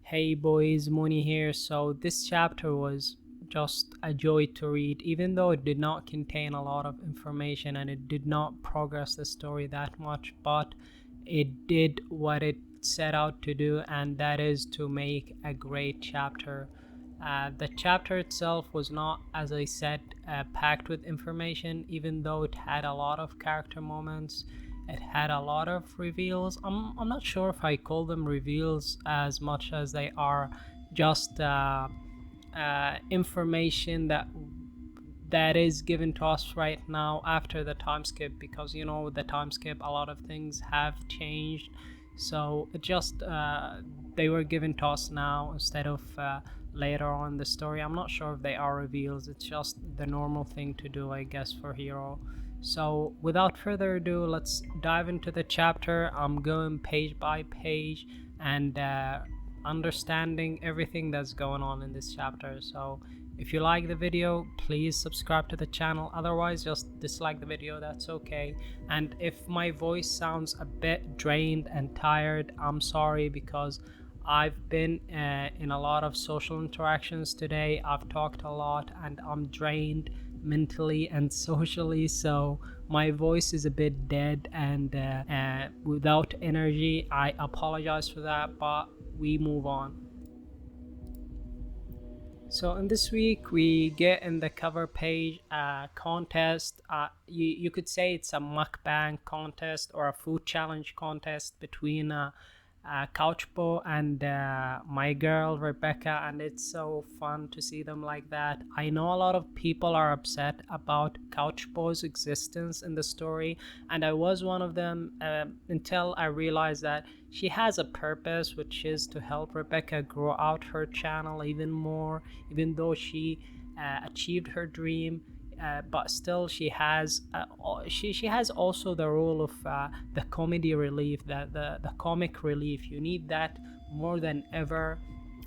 Hey boys, Mooney here. So this chapter was just a joy to read, even though it did not contain a lot of information and it did not progress the story that much, but it did what it set out to do, and that is to make a great chapter. The chapter itself was not, as I said, packed with information, even though it had a lot of character moments. It had a lot of reveals. I'm not sure if I call them reveals as much as they are just information that is given to us right now after the time skip, because the time skip, a lot of things have changed. So it just they were given to us now instead of later on in the story. I'm not sure if they are reveals. It's just the normal thing to do, I guess, for hero. So without further ado, let's dive into the chapter. I'm going page by page and understanding everything that's going on in this chapter. So if you like the video, please subscribe to the channel. Otherwise, just dislike the video, that's okay. And if my voice sounds a bit drained and tired, I'm sorry, because I've been in a lot of social interactions today. I've talked a lot and I'm drained mentally and socially, so my voice is a bit dead and without energy. I apologize for that, but we move on. So in this week we get in the cover page contest. You could say it's a mukbang contest or a food challenge contest between Couchbo and my girl Rebecca, and it's so fun to see them like that. I know a lot of people are upset about Couchbo's existence in the story, and I was one of them until I realized that she has a purpose, which is to help Rebecca grow out her channel even more, even though she achieved her dream. But still she has also the role of the comedy relief, the comic relief. You need that more than ever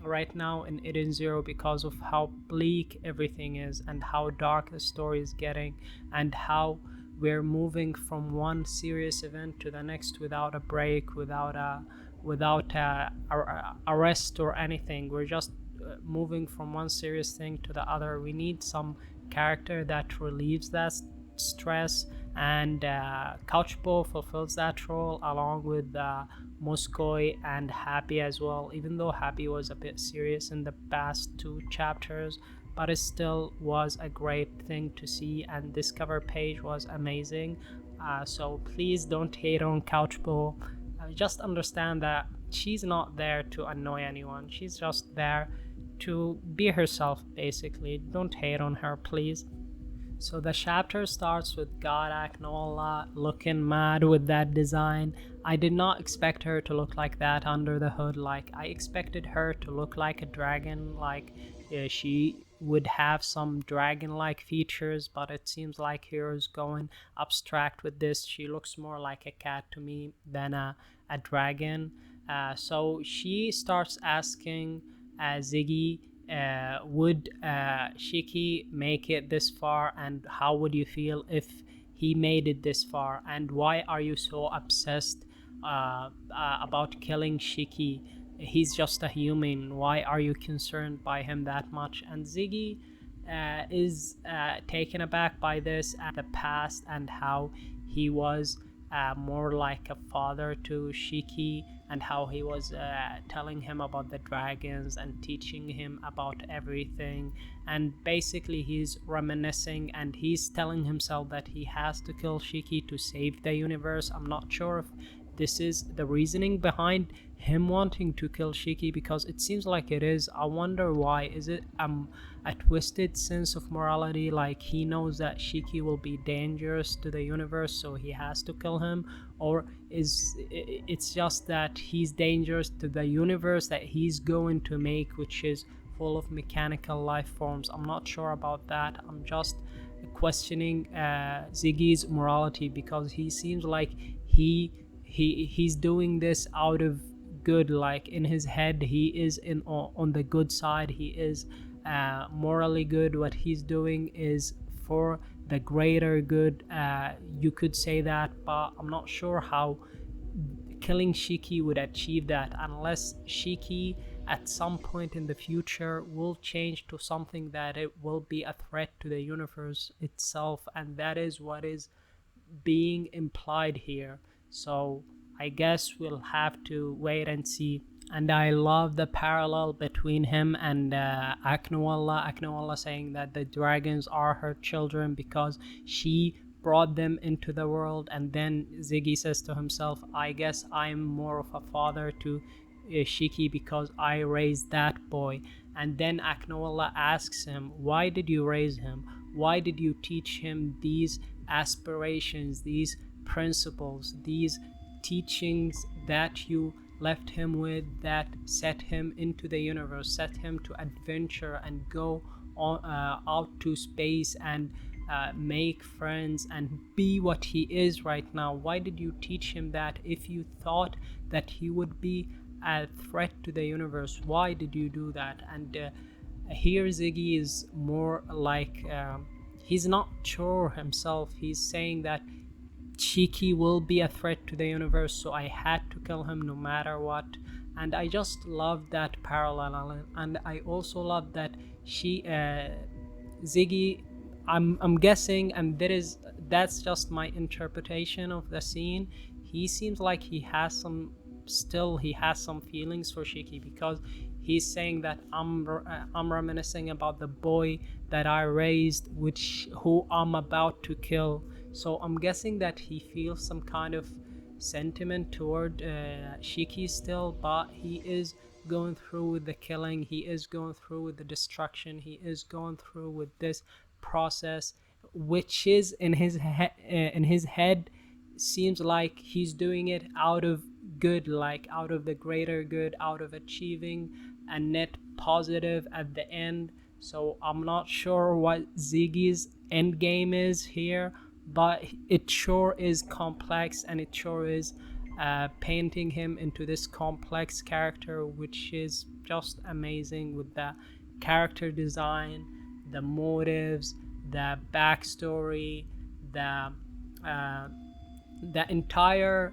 right now in Eden Zero, because of how bleak everything is and how dark the story is getting, and how we're moving from one serious event to the next without a break, without a rest or anything. We're just moving from one serious thing to the other. We need some character that relieves that stress, and Couchbo fulfills that role along with Muskoy and Happy as well, even though Happy was a bit serious in the past two chapters, but it still was a great thing to see, and this cover page was amazing. So please don't hate on Couchbo. Just understand that she's not there to annoy anyone. She's just there to be herself, basically. Don't hate on her, please. So the chapter starts with Garak Nola looking mad with that design. I did not expect her to look like that under the hood. Like, I expected her to look like a dragon, like she would have some dragon-like features, but it seems like Hero's going abstract with this. She looks more like a cat to me than a dragon. So she starts asking Ziggy, would SHiki make it this far, and how would you feel if he made it this far, and why are you so obsessed about killing SHiki? He's just a human. Why are you concerned by him that much? And Ziggy is taken aback by this and the past, and how he was more like a father to SHiki, and how he was telling him about the dragons and teaching him about everything. And basically he's reminiscing, and he's telling himself that he has to kill SHiki to save the universe. I'm not sure if this is the reasoning behind him wanting to kill SHiki, because it seems like it is. I wonder why. Is it a twisted sense of morality, like he knows that SHiki will be dangerous to the universe, so he has to kill him? Or is it's just that he's dangerous to the universe that he's going to make, which is full of mechanical life forms? I'm not sure about that. I'm just questioning Ziggy's morality, because he seems like he's doing this out of good. Like, in his head he is on the good side. He is morally good. What he's doing is for the greater good, you could say that, but I'm not sure how killing SHiki would achieve that, unless SHiki at some point in the future will change to something that it will be a threat to the universe itself, and that is what is being implied here. So I guess we'll have to wait and see. And I love the parallel between him and Aknawalla. Aknawalla saying that the dragons are her children because she brought them into the world, and then Ziggy says to himself, I guess I'm more of a father to Shiki because I raised that boy. And then Aknawalla asks him, why did you raise him? Why did you teach him these aspirations, these principles, these teachings that you left him with, that set him into the universe, set him to adventure and go on, out to space and make friends and be what he is right now? Why did you teach him that if you thought that he would be a threat to the universe? Why did you do that? And here Ziggy is more like he's not sure himself. He's saying that Shiki will be a threat to the universe, so I had to kill him no matter what. And I just love that parallel, and I also love that Ziggy, I'm guessing, and that's just my interpretation of the scene. He seems like he has some feelings for Shiki, because he's saying that I'm reminiscing about the boy that I raised, who I'm about to kill. So I'm guessing that he feels some kind of sentiment toward Shiki still, but he is going through with the killing, he is going through with the destruction, he is going through with this process, which is in his head seems like he's doing it out of good, like out of the greater good, out of achieving a net positive at the end. So I'm not sure what Ziggy's end game is here, but it sure is complex, and it sure is painting him into this complex character, which is just amazing, with the character design, the motives, the backstory, the uh, the entire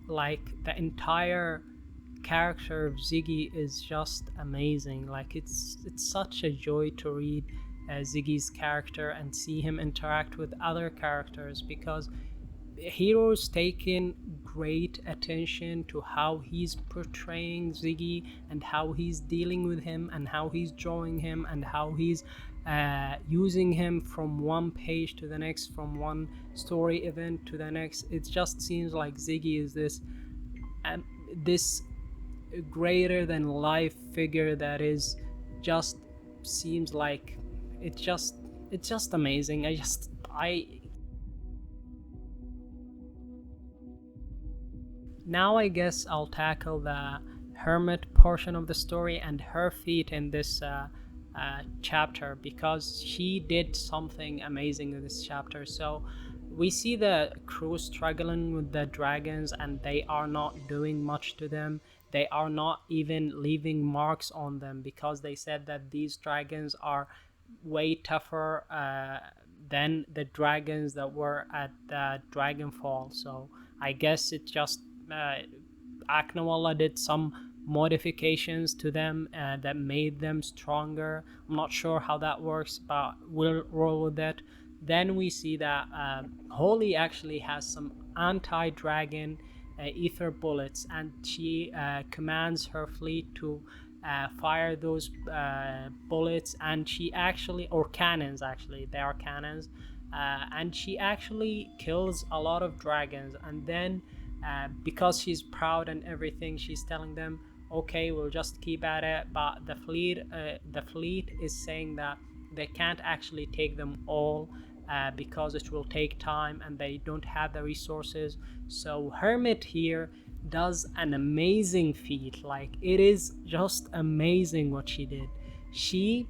the entire character of Ziggy is just amazing. Like it's such a joy to read Ziggy's character and see him interact with other characters, because Hero's taken great attention to how he's portraying Ziggy and how he's dealing with him and how he's drawing him and how he's using him from one page to the next, from one story event to the next. It just seems like Ziggy is this greater than life figure that is just seems like it's just amazing. I Now I guess I'll tackle the hermit portion of the story and her feat in this chapter, because she did something amazing in this chapter. So we see the crew struggling with the dragons, and they are not doing much to them. They are not even leaving marks on them, because they said that these dragons are way tougher than the dragons that were at the Dragonfall. So I guess it just Aknawalla did some modifications to them that made them stronger. I'm not sure how that works, but we'll roll with it. Then we see that Holy actually has some anti-dragon ether bullets, and she commands her fleet to fire those bullets, and she actually, or cannons, actually they are cannons, and she actually kills a lot of dragons. And then because she's proud and everything, she's telling them, okay, we'll just keep at it. But the fleet is saying that they can't actually take them all, because it will take time and they don't have the resources. So Hermit here does an amazing feat. Like, it is just amazing what she did. She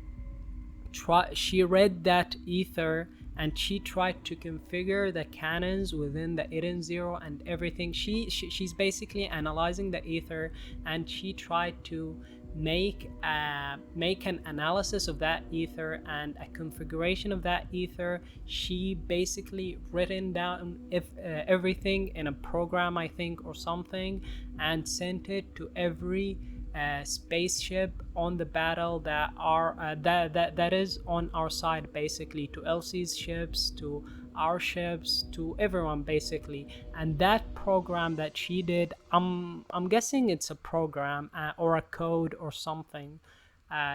read that ether, and she tried to configure the cannons within the Eden Zero and everything. She's basically analyzing the ether, and she tried to make an analysis of that ether and a configuration of that ether. She basically written down everything in a program, I think, or something, and sent it to every spaceship on the battle that are that is on our side, basically, to Elsie's ships, to our ships, to everyone, basically. And that program that she did, I'm guessing it's a program, or a code or something.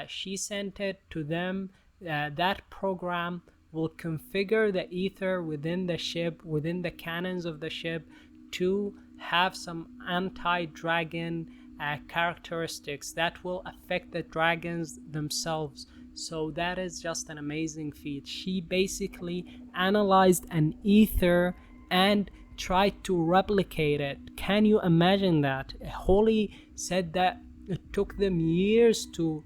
She sent it to them. That program will configure the ether within the ship, within the cannons of the ship, to have some anti-dragon characteristics that will affect the dragons themselves. So that is just an amazing feat. She basically analyzed an ether and tried to replicate it. Can you imagine that? Holy said that it took them years to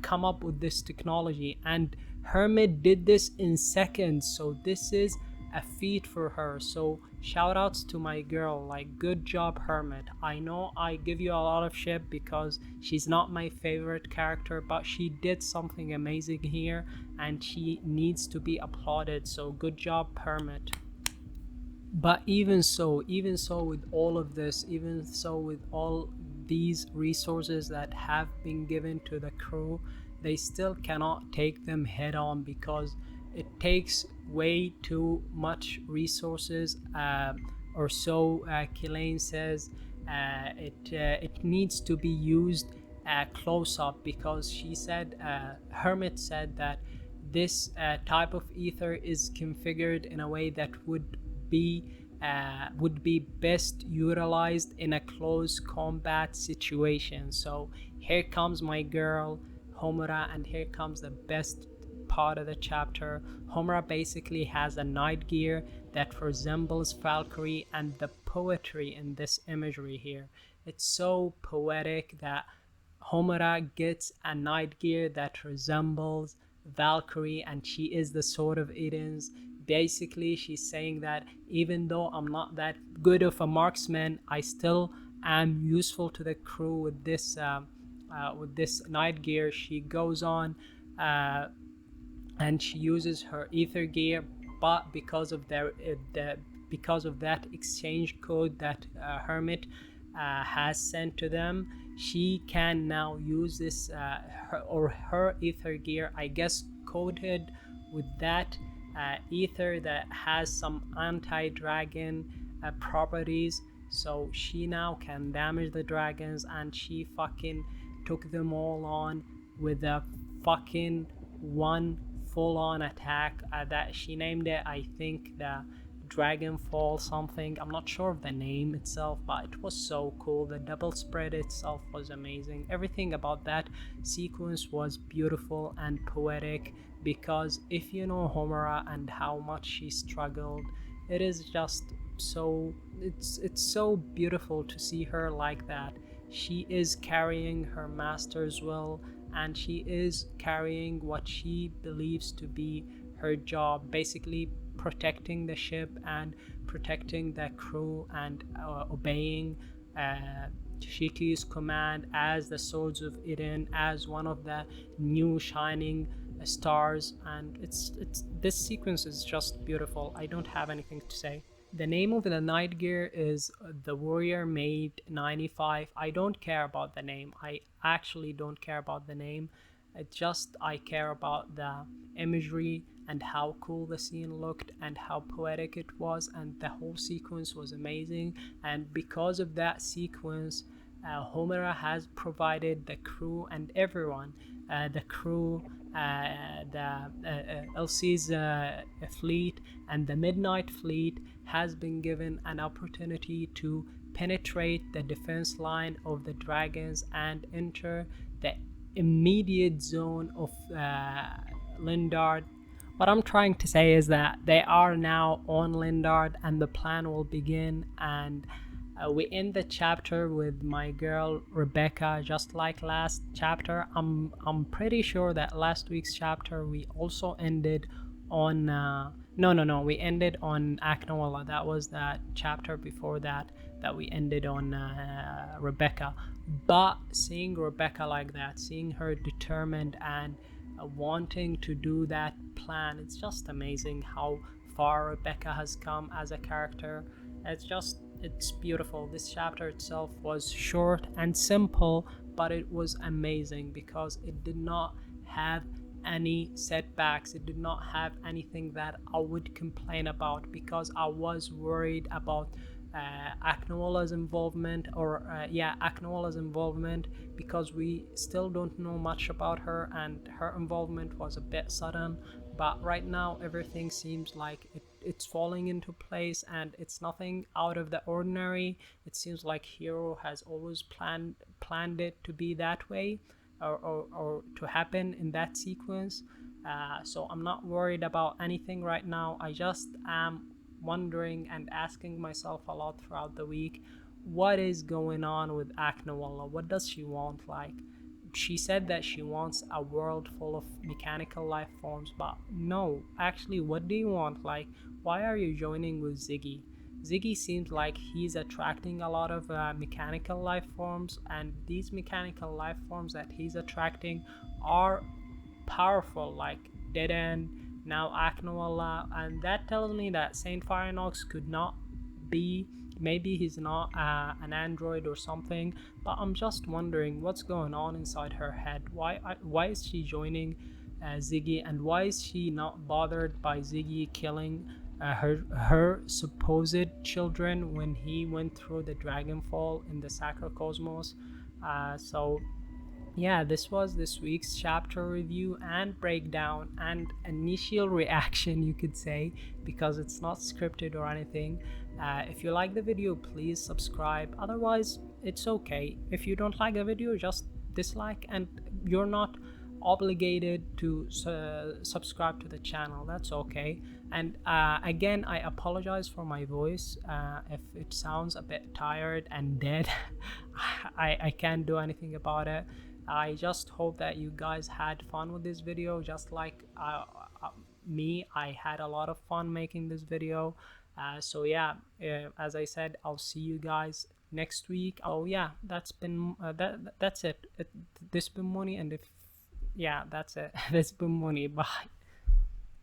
come up with this technology, and Hermit did this in seconds. So this is a feat for her. So shout outs to my girl, like, good job, Hermit. I know I give you a lot of shit because she's not my favorite character, but she did something amazing here and she needs to be applauded. So good job, Hermit. But even so, with all of this, even so with all these resources that have been given to the crew, they still cannot take them head on, because it takes way too much resources, or so Killane says. It needs to be used close up, because she said, Hermit said that this type of ether is configured in a way that be would be best utilized in a close combat situation. So here comes my girl Homura, and here comes the best part of the chapter. Homura basically has a night gear that resembles Valkyrie, and the poetry in this imagery here, it's so poetic that Homura gets a night gear that resembles Valkyrie, and she is the Sword of Edens. Basically, she's saying that even though I'm not that good of a marksman, I still am useful to the crew with this night gear. She goes on and she uses her ether gear, but because of because of that exchange code that Hermit has sent to them, she can now use this her ether gear, I guess, coated with that ether that has some anti-dragon properties. So she now can damage the dragons, and she fucking took them all on with a fucking one full-on attack that she named it, I think, the Dragonfall something. I'm not sure of the name itself, but it was so cool. The double spread itself was amazing. Everything about that sequence was beautiful and poetic, because if you know Homura and how much she struggled, it is just so it's so beautiful to see her like that. She is carrying her master's will, and she is carrying what she believes to be her job, basically protecting the ship and protecting the crew, and obeying Shiki's command as the Swords of Eden, as one of the new shining stars. And it's this sequence is just beautiful. I don't have anything to say. The name of the night gear is the Warrior Maid 95. I don't care about the name. I actually don't care about the name. I care about the imagery and how cool the scene looked and how poetic it was, and the whole sequence was amazing. And because of that sequence, Homura has provided the crew and everyone, the crew, Elsie's fleet, and the Midnight Fleet has been given an opportunity to penetrate the defense line of the dragons and enter the immediate zone of Lindard. What I'm trying to say is that they are now on Lindard, and the plan will begin. And we end the chapter with my girl Rebecca, just like last chapter. I'm pretty sure that last week's chapter we also ended on no, we ended on Aknoala. That was that chapter before that we ended on Rebecca. But seeing Rebecca like that, seeing her determined and wanting to do that plan, it's just amazing how far Rebecca has come as a character. It's beautiful. This chapter itself was short and simple, but it was amazing because it did not have any setbacks. It did not have anything that I would complain about, because I was worried about Aknola's involvement, or Aknola's involvement, because we still don't know much about her and her involvement was a bit sudden. But right now everything seems like it's falling into place and it's nothing out of the ordinary. It seems like Hero has always planned it to be that way, or to happen in that sequence. So I'm not worried about anything right now. I just am wondering and asking myself a lot throughout the week, what is going on with Aknawala? What does she want? Like, she said that she wants a world full of mechanical life forms, but no, actually, what do you want? Like, why are you joining with Ziggy? Ziggy seems like he's attracting a lot of mechanical life forms, and these mechanical life forms that he's attracting are powerful, like Dead End, now Aknawala, and that tells me that Saint Firenox could not be. Maybe he's not an android or something, but I'm just wondering what's going on inside her head. Why is she joining Ziggy, and why is she not bothered by Ziggy killing her supposed children when he went through the Dragonfall in the Sacrocosmos? So yeah, this was this week's chapter review and breakdown and initial reaction, you could say, because it's not scripted or anything. If you like the video, please subscribe. Otherwise, it's okay. If you don't like the video, just dislike, and you're not obligated to subscribe to the channel. That's okay. And again, I apologize for my voice if it sounds a bit tired and dead. I can't do anything about it. I just hope that you guys had fun with this video, just like me. I had a lot of fun making this video. So yeah, as I said, I'll see you guys next week. Oh yeah, that's it. This been money, and if yeah, that's it. This been money. Bye.